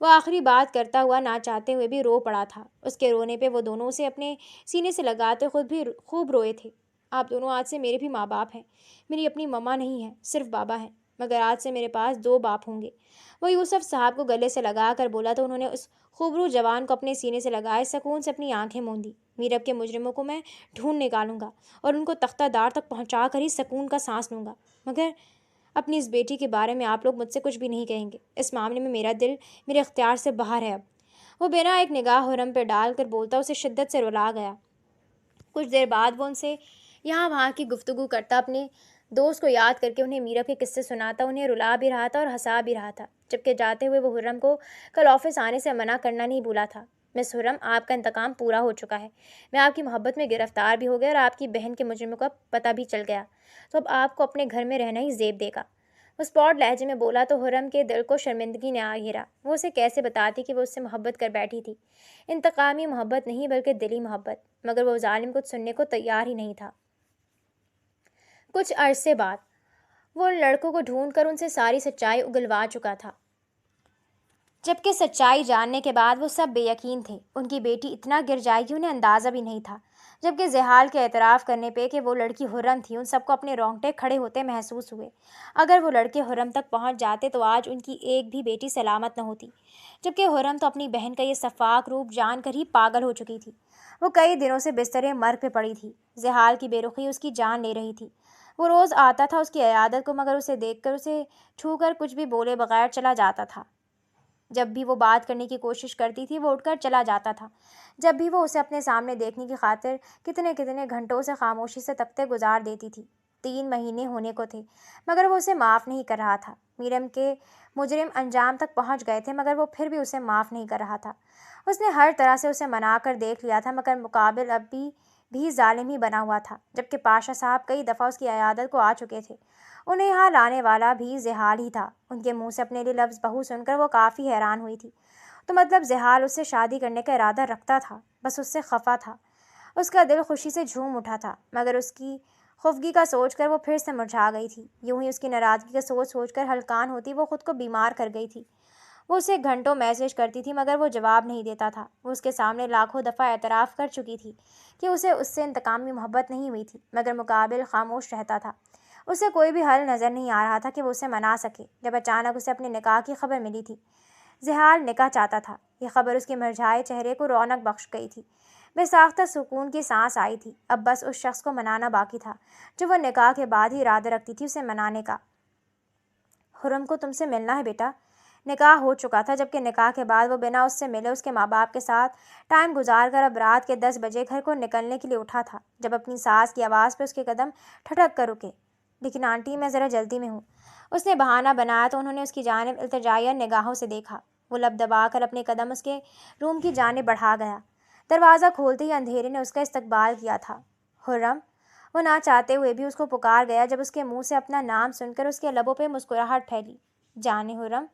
وہ آخری بات کرتا ہوا نہ چاہتے ہوئے بھی رو پڑا تھا۔ اس کے رونے پہ وہ دونوں اسے اپنے سینے سے لگاتے خود بھی خوب روئے تھے۔ آپ دونوں آج سے میرے بھی ماں باپ ہیں، میری اپنی ماما نہیں ہے، صرف بابا ہیں، مگر آج سے میرے پاس 2 باپ ہوں گے۔ وہ یوسف صاحب کو گلے سے لگا کر بولا تو انہوں نے اس خوبرو جوان کو اپنے سینے سے لگائے سکون سے اپنی آنکھیں موندی۔ میرب کے مجرموں کو میں ڈھونڈ نکالوں گا اور ان کو تختہ دار تک پہنچا کر ہی سکون کا سانس لوں گا، مگر اپنی اس بیٹی کے بارے میں آپ لوگ مجھ سے کچھ بھی نہیں کہیں گے۔ اس معاملے میں میرا دل میرے اختیار سے باہر ہے اب۔ وہ بنا ایک نگاہ حرم پہ ڈال کر بولتا اسے شدت سے رلا گیا۔ کچھ دیر بعد وہ ان سے یہاں وہاں کی گفتگو کرتا، اپنے دوست کو یاد کر کے انہیں میرب کے قصے سناتا، انہیں رلا بھی رہا تھا اور ہنسا بھی رہا تھا، جبکہ جاتے ہوئے وہ حرم کو کل آفس آنے سے منع کرنا نہیں بھولا تھا۔ مس حرم، آپ کا انتقام پورا ہو چکا ہے، میں آپ کی محبت میں گرفتار بھی ہو گیا اور آپ کی بہن کے مجرموں کا پتہ بھی چل گیا، تو اب آپ کو اپنے گھر میں رہنا ہی زیب دے گا۔ وہ اسپاٹ لہجے میں بولا تو حرم کے دل کو شرمندگی نے آ گھیرا۔ وہ اسے کیسے بتاتی کہ وہ اس سے محبت کر بیٹھی تھی، انتقامی محبت نہیں بلکہ دلی محبت، مگر وہ ظالم کچھ سننے کو تیار ہی نہیں تھا۔ کچھ عرصے بعد وہ ان لڑکوں کو ڈھونڈ کر ان سے ساری سچائی اگلوا چکا تھا، جبکہ سچائی جاننے کے بعد وہ سب بے یقین تھے۔ ان کی بیٹی اتنا گر جائے گی انہیں اندازہ بھی نہیں تھا، جبکہ زحال کے اعتراف کرنے پہ کہ وہ لڑکی حرم تھی ان سب کو اپنے رونگٹے کھڑے ہوتے محسوس ہوئے۔ اگر وہ لڑکے حرم تک پہنچ جاتے تو آج ان کی ایک بھی بیٹی سلامت نہ ہوتی، جبکہ حرم تو اپنی بہن کا یہ صفاک روپ جان کر ہی پاگل ہو چکی تھی۔ وہ کئی دنوں سے بستر مرگ پہ پڑی تھی، زحال کی بے رخی اس کی جان لے رہی تھی۔ وہ روز آتا تھا اس کی عیادت کو، مگر اسے دیکھ کر اسے چھو کر کچھ بھی بولے بغیر چلا جاتا تھا۔ جب بھی وہ بات کرنے کی کوشش کرتی تھی وہ اٹھ کر چلا جاتا تھا۔ جب بھی وہ اسے اپنے سامنے دیکھنے کی خاطر کتنے کتنے گھنٹوں سے خاموشی سے تکتے گزار دیتی تھی۔ 3 مہینے ہونے کو تھے مگر وہ اسے معاف نہیں کر رہا تھا۔ میرم کے مجرم انجام تک پہنچ گئے تھے مگر وہ پھر بھی اسے معاف نہیں کر رہا تھا۔ اس نے ہر طرح سے اسے منا کر دیکھ لیا تھا مگر مقابل اب بھی ظالم ہی بنا ہوا تھا، جبکہ پاشا صاحب کئی دفعہ اس کی عیادت کو آ چکے تھے۔ انہیں یہاں لانے والا بھی زحال ہی تھا۔ ان کے منہ سے اپنے لیے لفظ بہو سن کر وہ کافی حیران ہوئی تھی۔ تو مطلب زحال اس سے شادی کرنے کا ارادہ رکھتا تھا، بس اس سے خفا تھا۔ اس کا دل خوشی سے جھوم اٹھا تھا، مگر اس کی خفگی کا سوچ کر وہ پھر سے مرجھا گئی تھی۔ یوں ہی اس کی ناراضگی کا سوچ سوچ کر ہلکان ہوتی وہ خود کو بیمار کر گئی تھی۔ وہ اسے گھنٹوں میسج کرتی تھی مگر وہ جواب نہیں دیتا تھا۔ وہ اس کے سامنے لاکھوں دفعہ اعتراف کر چکی تھی کہ اسے اس سے انتقامی محبت نہیں ہوئی تھی، مگر مقابل خاموش رہتا تھا۔ اسے کوئی بھی حل نظر نہیں آ رہا تھا کہ وہ اسے منا سکے۔ جب اچانک اسے اپنے نکاح کی خبر ملی تھی، زحال نکاح چاہتا تھا، یہ خبر اس کے مرجھائے چہرے کو رونق بخش گئی تھی۔ بے ساختہ سکون کی سانس آئی تھی۔ اب بس اس شخص کو منانا باقی تھا جو وہ نکاح کے بعد ہی ارادہ رکھتی تھی اسے منانے کا۔ خرم کو تم سے ملنا ہے بیٹا۔ نکاح ہو چکا تھا، جبکہ نکاح کے بعد وہ بنا اس سے ملے اس کے ماں باپ کے ساتھ ٹائم گزار کر اب رات کے 10 بجے گھر کو نکلنے کے لیے اٹھا تھا، جب اپنی ساس کی آواز پہ اس کے قدم ٹھٹک کر رکے۔ لیکن آنٹی میں ذرا جلدی میں ہوں، اس نے بہانہ بنایا تو انہوں نے اس کی جانب التجائیہ نگاہوں سے دیکھا۔ وہ لب دبا کر اپنے قدم اس کے روم کی جانب بڑھا گیا۔ دروازہ کھولتے ہی اندھیرے نے اس کا استقبال کیا تھا۔ خرم، وہ نہ چاہتے ہوئے بھی اس کو پکار گیا جب اس کے منہ سے اپنا نام سن کر اس کے لبوں پہ مسکراہٹ پھیلی۔ جانے خرم،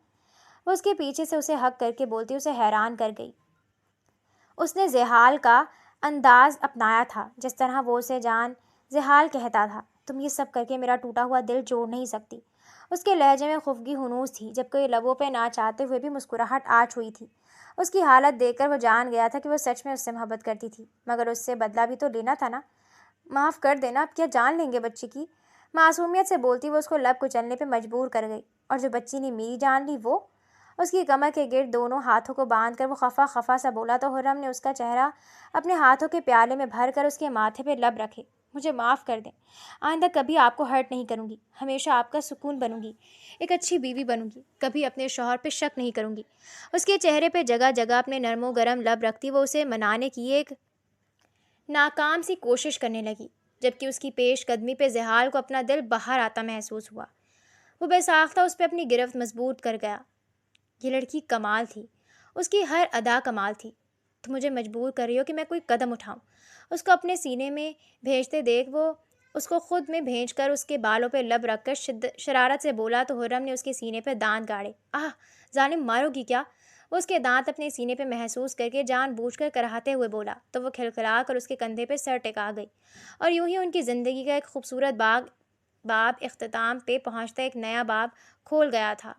وہ اس کے پیچھے سے اسے حق کر کے بولتی اسے حیران کر گئی۔ اس نے زحال کا انداز اپنایا تھا، جس طرح وہ اسے جان زحال کہتا تھا۔ تم یہ سب کر کے میرا ٹوٹا ہوا دل جوڑ نہیں سکتی۔ اس کے لہجے میں خفگی ہنوز تھی، جبکہ لبوں پہ نہ چاہتے ہوئے بھی مسکراہٹ آ چھوئی تھی۔ اس کی حالت دیکھ کر وہ جان گیا تھا کہ وہ سچ میں اس سے محبت کرتی تھی، مگر اس سے بدلہ بھی تو لینا تھا نا۔ معاف کر دینا، اب کیا جان لیں گے بچی کی؟ معصومیت سے بولتی وہ اس کو لب کچلنے پہ مجبور کر گئی۔ اور جو بچی نے میری جان لی وہ؟ اس کی کمر کے گرد دونوں ہاتھوں کو باندھ کر وہ خفا خفا سا بولا تو خرم نے اس کا چہرہ اپنے ہاتھوں کے پیالے میں بھر کر اس کے ماتھے پہ لب رکھے۔ مجھے معاف کر دیں، آئندہ کبھی آپ کو ہرٹ نہیں کروں گی، ہمیشہ آپ کا سکون بنوں گی، ایک اچھی بیوی بنوں گی، کبھی اپنے شوہر پہ شک نہیں کروں گی۔ اس کے چہرے پہ جگہ جگہ اپنے نرم و گرم لب رکھتی وہ اسے منانے کی ایک ناکام سی کوشش کرنے لگی، جبکہ اس کی پیش قدمی پہ زحال کو اپنا دل باہر آتا محسوس ہوا۔ وہ بے ساختہ اس پہ اپنی گرفت مضبوط کر گیا۔ یہ لڑکی کمال تھی، اس کی ہر ادا کمال تھی۔ تم مجھے مجبور کر رہی ہو کہ میں کوئی قدم اٹھاؤں۔ اس کو اپنے سینے میں بھیجتے دیکھ وہ اس کو خود میں بھیج کر اس کے بالوں پہ لب رکھ کر شرارت سے بولا تو خرم نے اس کے سینے پہ دانت گاڑے۔ آہ، ظالم، مارو گی کیا؟ وہ اس کے دانت اپنے سینے پہ محسوس کر کے جان بوجھ کر کراہتے ہوئے بولا تو وہ کھلکھلا کر اس کے کندھے پہ سر ٹکا گئی۔ اور یوں ہی ان کی زندگی کا ایک خوبصورت باب اختتام پہ پہنچتا ایک نیا باب کھول گیا تھا۔